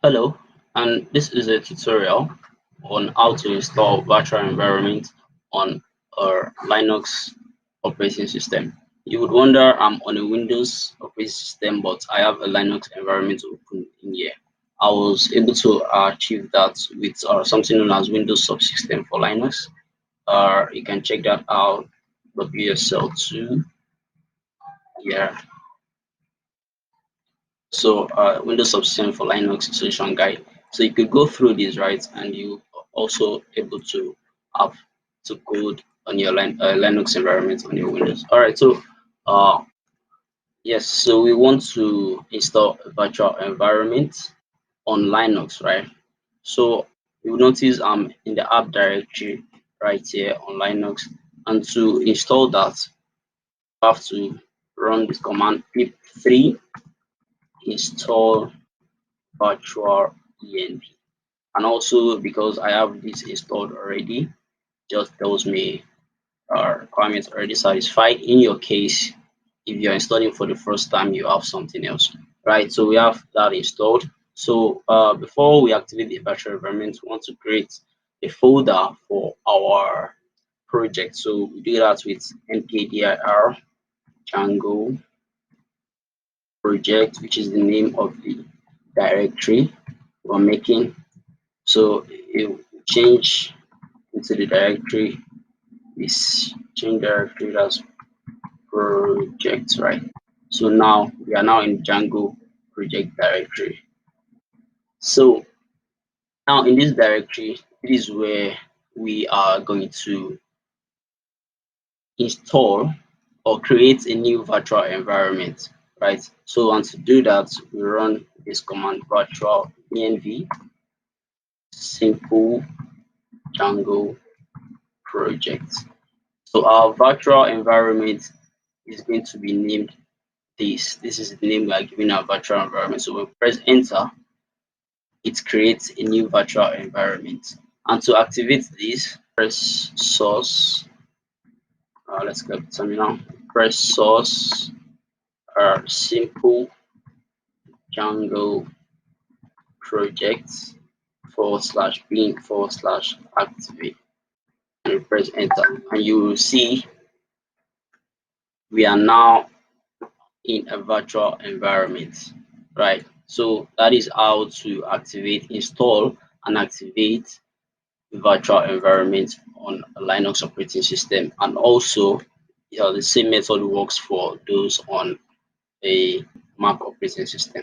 Hello, and this is a tutorial on how to install virtual environment on a Linux operating system. You would wonder I'm on a Windows operating system, but I have a Linux environment open in here. I was able to achieve that with something known as Windows subsystem for Linux. You can check that out, WSL2. Yeah, so Windows subsystem for Linux solution guide. So you could go through this, right, and you also able to have to code on your Linux environment on your Windows. All right, so uh, yes, so we want to install a virtual environment on Linux, right? So you will notice I'm in the app directory right here on Linux, and to install that, you have to run this command pip3 install virtual env. And also because I have this installed already, just tells me our requirements already satisfied. In your case, if you're installing for the first time, you have something else, right? So we have that installed. So before we activate the virtual environment, we want to create a folder for our project. So we do that with mkdir Django project, which is the name of the directory we're making. So you change into the directory is change directory as project, right? So now we are now in Django project directory. So now in this directory, it is where we are going to install or create a new virtual environment, right? So and to do that, we run this command virtual env simple Django project. So our virtual environment is going to be named this. This is the name we are giving our virtual environment. So when we press enter, it creates a new virtual environment. And to activate this, press source. Let's go to terminal. Press source simple Django project bin activate, and you press enter, and you will see we are now in a virtual environment, right? So that is how to activate, install, and activate the virtual environment on a Linux operating system. And also, the same method works for those on a Mac operating system.